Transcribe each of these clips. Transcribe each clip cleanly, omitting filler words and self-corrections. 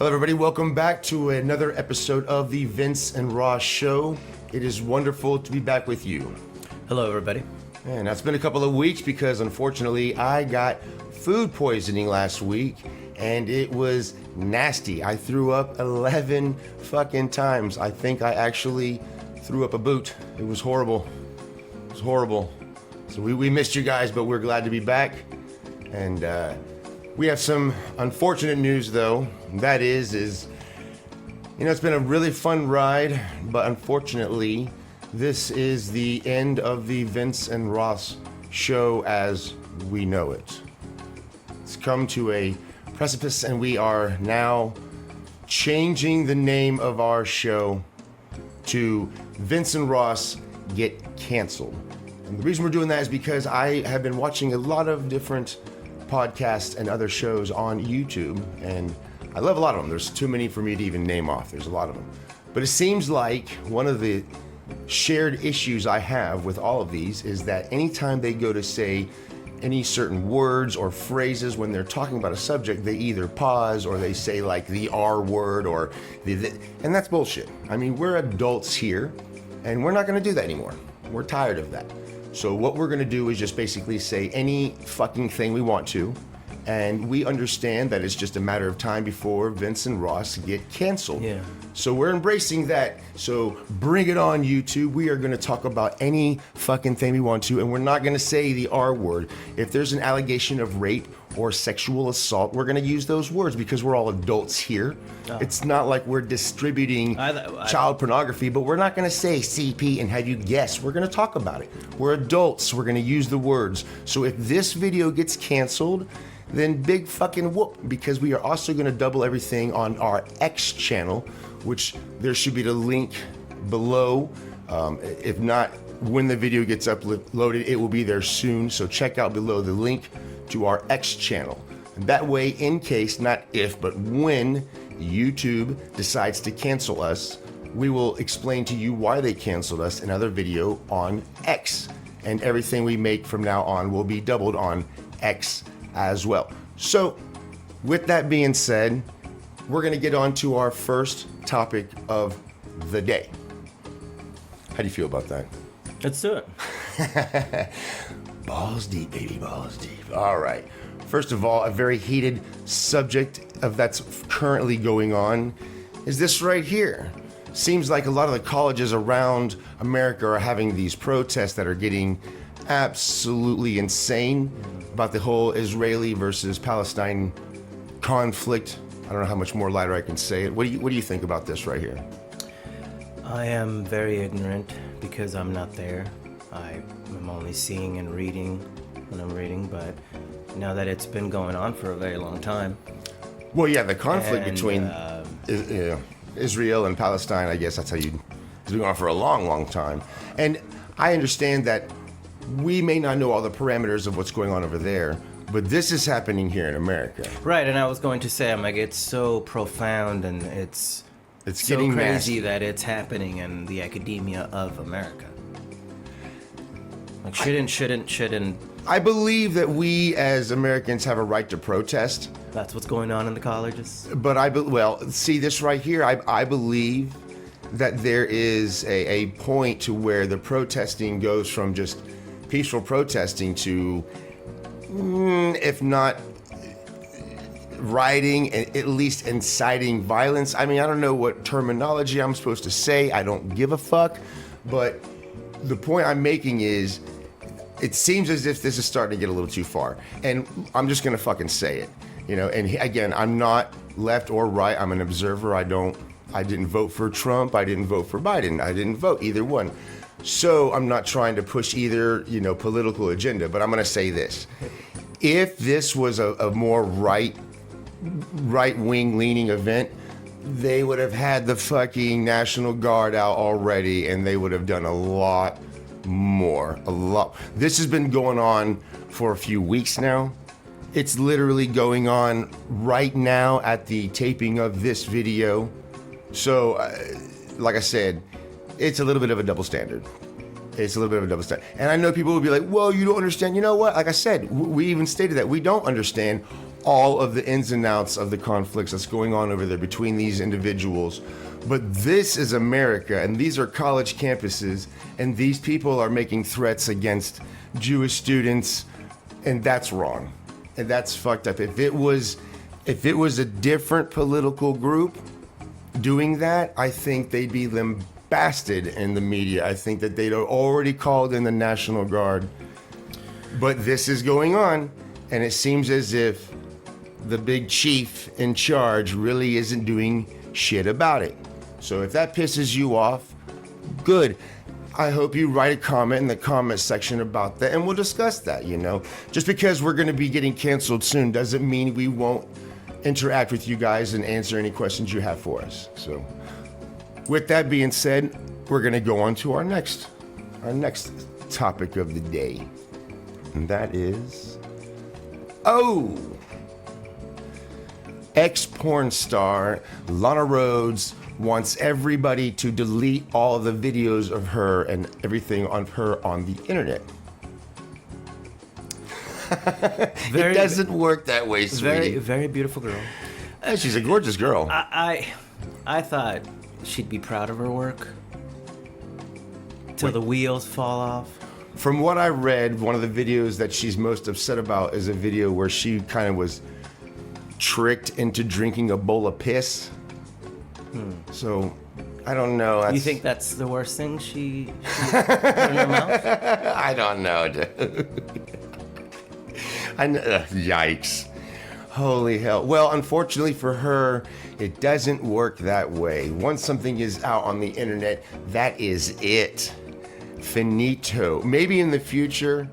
Hello, everybody. Welcome back to another episode of the Vince and Ross Show. It is wonderful to be back with you. Hello, everybody. And it's been a couple of weeks because, unfortunately, I got food poisoning last week, and it was nasty. I threw up 11 fucking times. I think I actually threw up a boot. It was horrible. It was horrible. So we missed you guys, but we're glad to be back. And we have some unfortunate news, though. That is, it's been a really fun ride, but unfortunately, this is the end of the Vince and Ross show as we know it. It's come to a precipice, and we are now changing the name of our show to Vince and Ross Get Canceled. And the reason we're doing that is because I have been watching a lot of different podcasts and other shows on YouTube, and I love a lot of them. There's too many for me to even name off. There's a lot of them. But it seems like one of the shared issues I have with all of these is that anytime they go to say any certain words or phrases when they're talking about a subject, they either pause or they say like the R word or and that's bullshit. I mean, we're adults here, and we're not going to do that anymore. We're tired of that. So what we're going to do is just basically say any fucking thing we want to, and we understand that it's just a matter of time before Vince and Ross get canceled. Yeah. So we're embracing that. So bring it on, YouTube. We are going to talk about any fucking thing we want to, and we're not going to say the R word. If there's an allegation of rape or sexual assault, we're going to use those words because we're all adults here. Oh. It's not like we're distributing child pornography, but we're not going to say CP and have you guess. We're going to talk about it. We're adults. We're going to use the words. So if this video gets canceled, then big fucking whoop, because we are also going to double everything on our X channel, which there should be the link below. If not, when the video gets uploaded, it will be there soon. So check out below the link to our X channel. And that way, in case, not if, but when YouTube decides to cancel us, we will explain to you why they canceled us in another video on X. And everything we make from now on will be doubled on X as well. So with that being said, we're going to get on to our first topic of the day. How do you feel about that? Let's do it. Balls deep, baby, balls deep. All right. First of all, a very heated subject of that's currently going on is this right here. Seems like a lot of the colleges around America are having these protests that are getting absolutely insane about the whole Israeli versus Palestine conflict. I don't know how much more lighter I can say it. What do you think about this right here? I am very ignorant because I'm not there. I am only seeing and reading when I'm reading, but now that it's been going on for a very long time. Well, yeah, the conflict between Israel and Palestine, I guess that's how it's been going on for a long, long time. And I understand that we may not know all the parameters of what's going on over there, but this is happening here in America. Right, and I was going to say, I'm like, it's so profound and it's so getting crazy nasty that it's happening in the academia of America. Like, shouldn't. I believe that we as Americans have a right to protest. That's what's going on in the colleges. But see this right here. I believe that there is a point to where the protesting goes from just peaceful protesting to, if not rioting, at least inciting violence. I mean, I don't know what terminology I'm supposed to say. I don't give a fuck. But the point I'm making is, it seems as if this is starting to get a little too far. And I'm just going to fucking say it. And again, I'm not left or right. I'm an observer. I didn't vote for Trump. I didn't vote for Biden. I didn't vote either one. So I'm not trying to push either, political agenda, but I'm going to say this. If this was a more right-wing leaning event, they would have had the fucking National Guard out already, and they would have done a lot more. This has been going on for a few weeks now. It's literally going on right now at the taping of this video. So, like I said, it's a little bit of a double standard. And I know people will be like, well, you don't understand. You know what? Like I said, we even stated that we don't understand all of the ins and outs of the conflicts that's going on over there between these individuals. But this is America, and these are college campuses, and these people are making threats against Jewish students, and that's wrong. And that's fucked up. If it was a different political group doing that, I think they'd be lambasted in the media. I think that they'd already called in the National Guard. But this is going on, and it seems as if the big chief in charge really isn't doing shit about it. So if that pisses you off, good. I hope you write a comment in the comment section about that, and we'll discuss that, you know. Just because we're going to be getting canceled soon doesn't mean we won't interact with you guys and answer any questions you have for us. So with that being said, we're going to go on to our next topic of the day. And that is, ex-porn star Lana Rhoades wants everybody to delete all of the videos of her and everything on her on the internet. It doesn't work that way, sweetie. Very beautiful girl. She's a gorgeous girl. I thought she'd be proud of her work till the wheels fall off. From what I read, one of the videos that she's most upset about is a video where she kind of was tricked into drinking a bowl of piss. So, I don't know. You think that's the worst thing she put in her mouth? I don't know, dude. Yikes. Holy hell. Well, unfortunately for her, it doesn't work that way. Once something is out on the internet, that is it. Finito. Maybe in the future,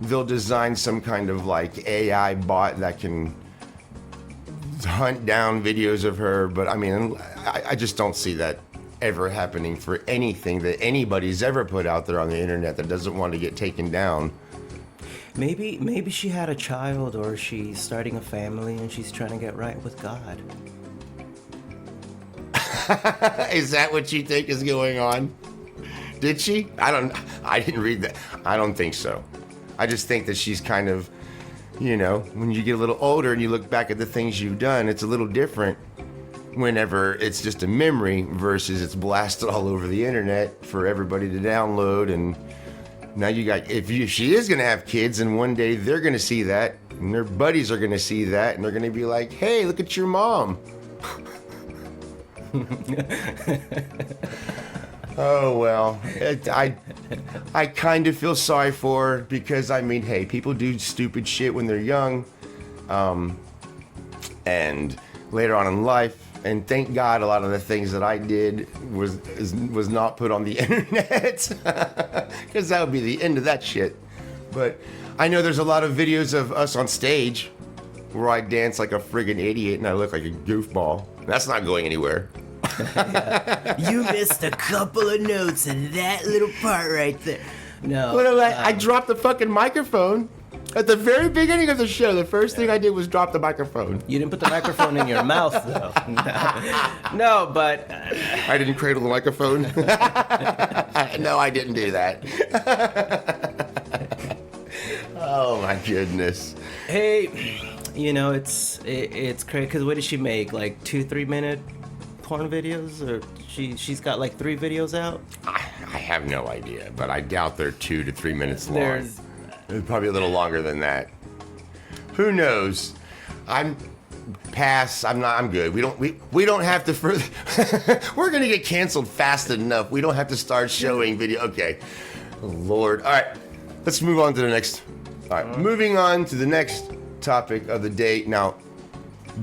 they'll design some kind of like AI bot that can hunt down videos of her, but I mean, I just don't see that ever happening for anything that anybody's ever put out there on the internet that doesn't want to get taken down. Maybe she had a child, or she's starting a family and she's trying to get right with God. Is that what you think is going on? Did she? I didn't read that. I don't think so. I just think that she's kind of, you know, when you get a little older and you look back at the things you've done, it's a little different whenever it's just a memory versus it's blasted all over the internet for everybody to download. And now you got, if she is going to have kids, and one day they're going to see that, and their buddies are going to see that, and they're going to be like, hey, look at your mom. Oh, well, I kind of feel sorry for her because, I mean, hey, people do stupid shit when they're young and later on in life. And thank God a lot of the things that I did was not put on the internet because that would be the end of that shit. But I know there's a lot of videos of us on stage where I dance like a friggin' idiot and I look like a goofball. That's not going anywhere. You missed a couple of notes in that little part right there. No. Well, I dropped the fucking microphone at the very beginning of the show. The first thing I did was drop the microphone. You didn't put the microphone in your mouth, though. No, but... I didn't cradle the microphone. No, I didn't do that. Oh, my goodness. Hey, you know, it's crazy, because what did she make? Like 2-3 minute porn videos? Or she's got like 3 videos out? I have no idea, but I doubt they're 2 to 3 minutes long. It's probably a little longer than that. Who knows? I'm good. We don't have to further. We're gonna get canceled fast enough. We don't have to start showing video. Okay, Lord. All right, let's move on to the next. All right, moving on to the next topic of the day. Now,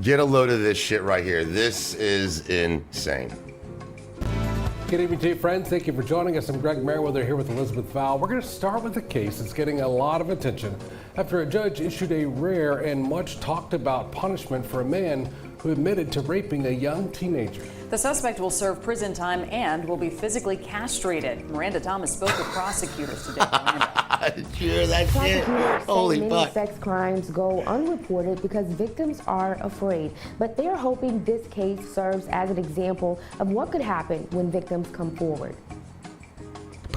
get a load of this shit right here. This is insane. Good evening to you, friends. Thank you for joining us. I'm Greg Merriweather here with Elizabeth Val. We're going to start with a case that's getting a lot of attention after a judge issued a rare and much talked about punishment for a man who admitted to raping a young teenager. The suspect will serve prison time and will be physically castrated. Miranda Thomas spoke with prosecutors today. Did you hear that shit? Holy many fuck. sex crimes go unreported because victims are afraid, but they're hoping this case serves as an example of what could happen when victims come forward.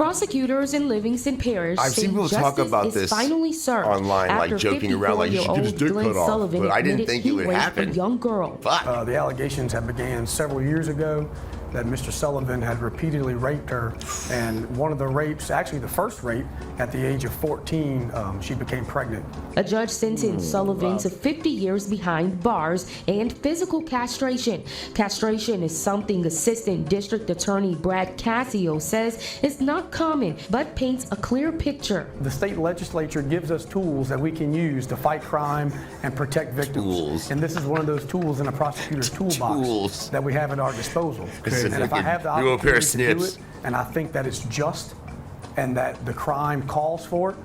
Prosecutors in Livingston Parish I've say seen people talk justice about is this finally served online, like after joking around, like, you should get his 54-year-old dick Glenn cut off, Sullivan but I didn't admitted think he it would raped happen. a young girl. Fuck. The allegations have began several years ago that Mr. Sullivan had repeatedly raped her, and one of the rapes, actually the first rape, at the age of 14, she became pregnant. A judge sentenced Sullivan to 50 years behind bars and physical castration. Castration is something Assistant District Attorney Brad Cassio says is not common, but paints a clear picture. The state legislature gives us tools that we can use to fight crime and protect victims. Tools. And this is one of those tools in a prosecutor's toolbox Tools. that we have at our disposal. It's And if I have the you a pair of opportunity to do snips. it, and I think that it's just and that the crime calls for it,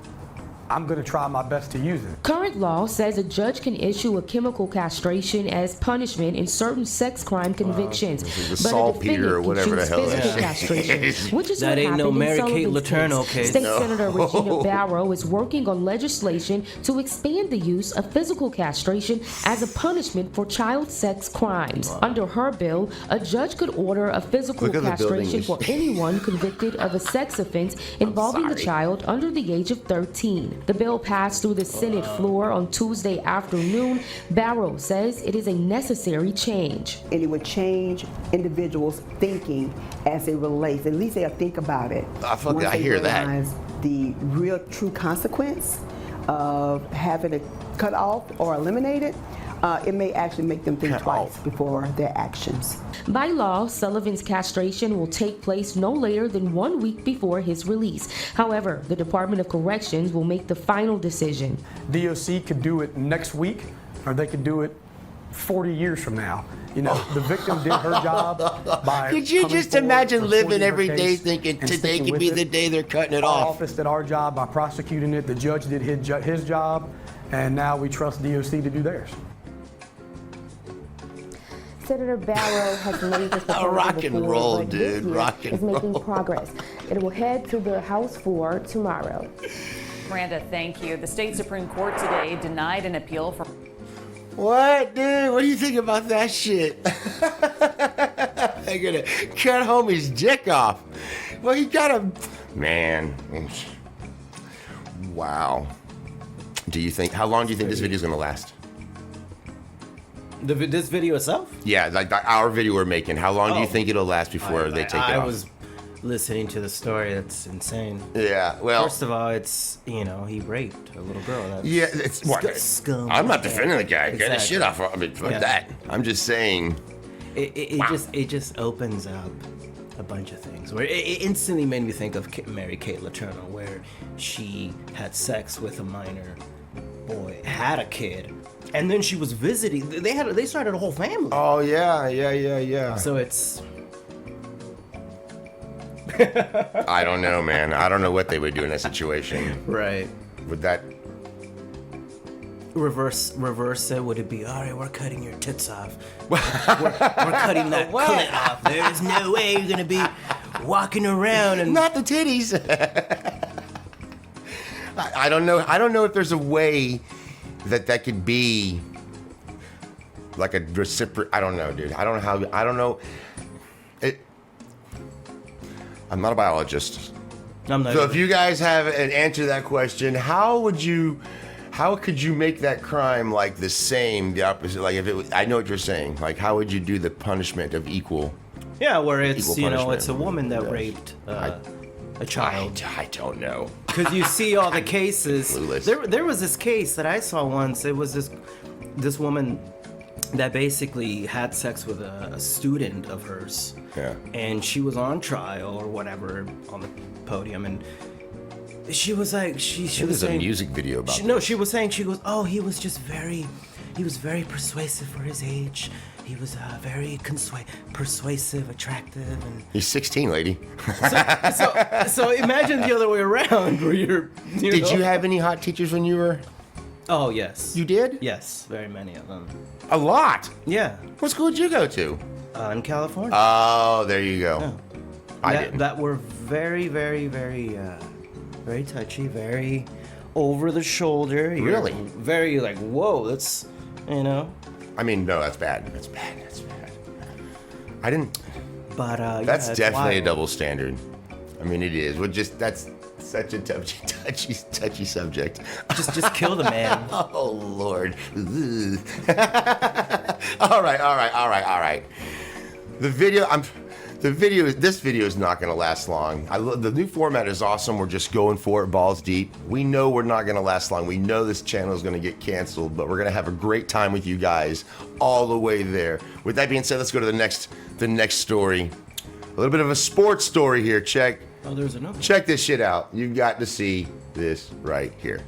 I'm going to try my best to use it. Current law says a judge can issue a chemical castration as punishment in certain sex crime convictions. the but a saltpeter or defendant whatever can the choose hell that physical shit castration, is. which is That what ain't happened no in Mary Kate Sullivan's Letourneau case. State No. Senator Regina Barrow is working on legislation to expand the use of physical castration as a punishment for child sex crimes. Under her bill, a judge could order a physical Look at the building castration for anyone convicted of a sex offense involving the child under the age of 13. The bill passed through the Senate floor on Tuesday afternoon. Barrow says it is a necessary change. And it would change individuals' thinking as it relates. At least they'll think about it. I hear that. Realize the real true consequence of having it cut off or eliminated. It may actually make them think Cut twice off. before their actions. By law, Sullivan's castration will take place no later than 1 week before his release. However, the Department of Corrections will make the final decision. DOC could do it next week, or they could do it 40 years from now. You know, the victim did her job by. Could you coming just forward, imagine reporting living her every day case, thinking and today sticking could with be it? the day they're cutting it Our off? office did our job by prosecuting it. The judge did his job, and now we trust DOC to do theirs. Senator Barrow has made this proposal Rock and before, roll, but this dude, year rock and is making roll. progress. It will head to the House floor tomorrow. Miranda, thank you. The state Supreme Court today denied an appeal for What, dude? What do you think about that shit? They're gonna cut homie's dick off. Well, he got a man. Wow. Do you think? How long do you think this video is gonna last? This video itself? Yeah, like our video we're making. How long do you Oh. think it'll last before they take it I off? was listening to the story. That's insane. Yeah. Well. First of all, it's, he raped a little girl. That's Yeah. It's what? scum. I'm not defending the guy. Get his Exactly. shit off. I mean, fuck Yeah. that. I'm just saying. It just opens up a bunch of things. Where it instantly made me think of Mary Kate Letourneau, where she had sex with a minor boy, had a kid, and then she was visiting. They started a whole family. Oh yeah. So it's I don't know, man. I don't know what they would do in that situation. right. Would that? Reverse it. Would it be, all right, we're cutting your tits off. We're cutting that clit off. There's no way you're gonna be walking around and Not the titties. I don't know. I don't know if there's a way that could be like a reciprocal. I don't know, dude. I don't know how. I don't know. I'm not a biologist. I'm not. So if you guys have an answer to that question, how could you make that crime like the same, the opposite? Like if it was, I know what you're saying. Like how would you do the punishment of equal? Yeah, where it's Equal punishment. it's a woman that Yeah. raped a child. I don't know. Because you see all the cases. Clueless. There was this case that I saw once. It was this woman that basically had sex with a student of hers. Yeah. And she was on trial or whatever on the podium, and she was like, she was There's a saying, music video about. she was saying, she goes, oh, he was very persuasive for his age. He was very persuasive, attractive, and He's 16, lady. so imagine the other way around, where Did you have any hot teachers when you were? Oh yes. You did? Yes, very many of them. A lot. Yeah, What school did you go to? in California. Oh, there you go. Yeah. I didn't. That were very, very, very, very touchy, very over the shoulder. You're Really? Very like, whoa, that's, I mean, no, that's bad. That's bad. I didn't. But That's yeah, it's definitely a wild. double standard. I I mean, it is. That's such a touchy subject. Just kill the man. Oh Lord. All right. This video is not going to last long. The new format is awesome. We're just going for it, balls deep. We know we're not going to last long. We know this channel is going to get canceled, but we're going to have a great time with you guys all the way there. With that being said, let's go to the next story. A little bit of a sports story here. Check There's another. Check this shit out. You've got to see this right here.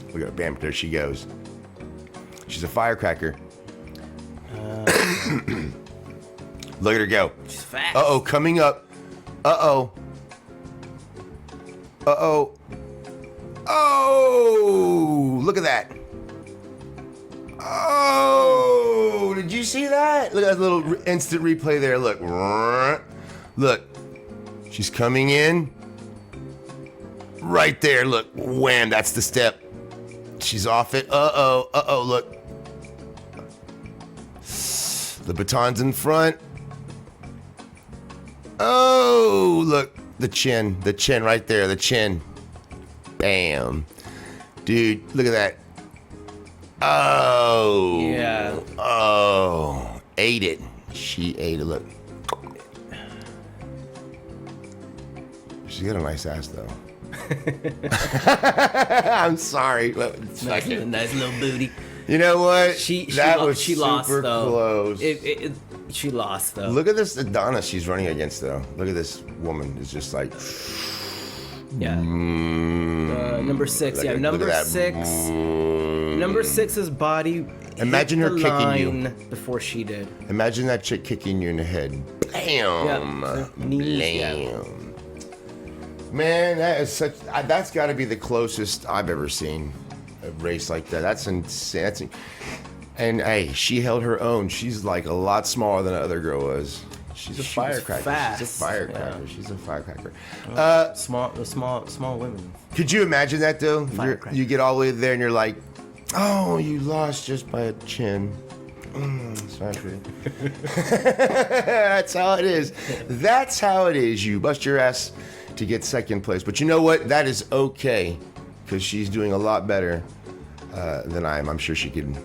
Look at her. Bam, there she goes. She's a firecracker. Look at her go. She's fast. Uh-oh, coming up. Uh-oh. Oh, look at that. Oh, did you see that? Look at that little instant replay there. Look. Look. She's coming in. Right there. Look. Wham. That's the step. She's off it. Uh-oh. Look. The baton's in front. Oh, look. The chin right there. The chin. Bam. Dude, look at that. Oh. Yeah. Oh. Ate it. She ate it. Look. She's got a nice ass, though. I'm sorry. Nice little booty. You know what? She super lost, though. Close. She lost, though. Look at this Adonis she's running against, though. Look at this woman. It's just like... Yeah. Number 6. Look Yeah, at- number look at that. 6. Number 6's body. Imagine hit her the kicking line you. Before she did. Imagine that chick kicking you in the head. Bam. Yeah. Knees, yeah. Blam. Man, that's got to be the closest I've ever seen a race like that. That's insane. And hey, she held her own. She's like a lot smaller than the other girl was. She's a firecracker. fast. She's a firecracker. Yeah. She's a firecracker. Small women. Could you imagine that though? Firecracker. You get all the way there and you're like, oh, you lost just by a chin. It's not true. That's how it is. That's how it is. You bust your ass to get second place. But you know what? That is okay because she's doing a lot better than I am. I'm sure she could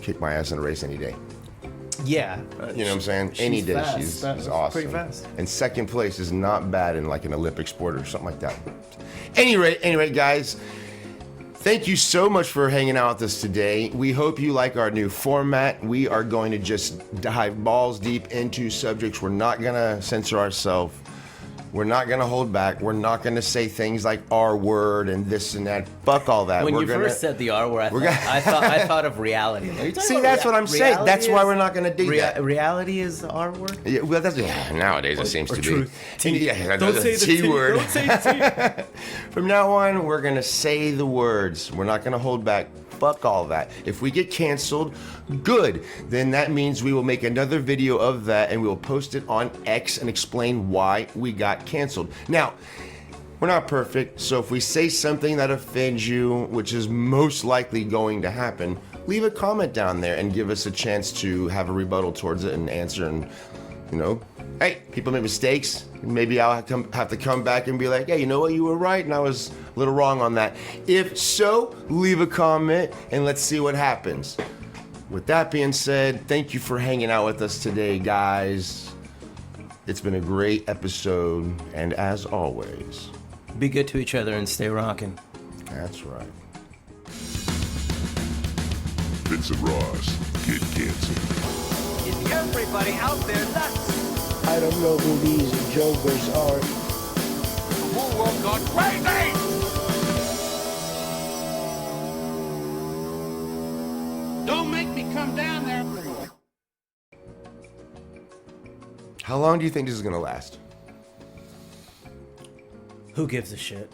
kick my ass in a race any day. Yeah. You know what I'm saying? She's Any day. fast. She's That's awesome. pretty fast. And second place is not bad in like an Olympic sport or something like that. Anyway, guys, thank you so much for hanging out with us today. We hope you like our new format. We are going to just dive balls deep into subjects. We're not going to censor ourselves. We're not going to hold back. We're not going to say things like R word and this and that. Fuck all that. When We're you gonna, first said the R word, I thought of reality. Are you talking See, about that's what I'm saying. reality That's why is- we're not going to do that. Reality is the R word? Yeah, well, nowadays it seems or to truth. be. Yeah, Don't say the T word. Don't say the T. From now on, we're gonna say the words. We're not gonna hold back. Fuck all that. If we get canceled, good. Then that means we will make another video of that and we will post it on X and explain why we got canceled. Now, we're not perfect, so if we say something that offends you, which is most likely going to happen, leave a comment down there and give us a chance to have a rebuttal towards it and answer and, hey, people make mistakes. Maybe I'll have to come back and be like, hey, you know what? You were right and I was a little wrong on that. If so, leave a comment and let's see what happens. With that being said, thank you for hanging out with us today, guys. It's been a great episode, and as always, Be good to each other and stay rocking. that's right. Vince and Ross get canceled. Is everybody out there nuts? I don't know who these jokers are. The whole world gone crazy! Don't make me come down there. How long do you think this is gonna last? Who gives a shit?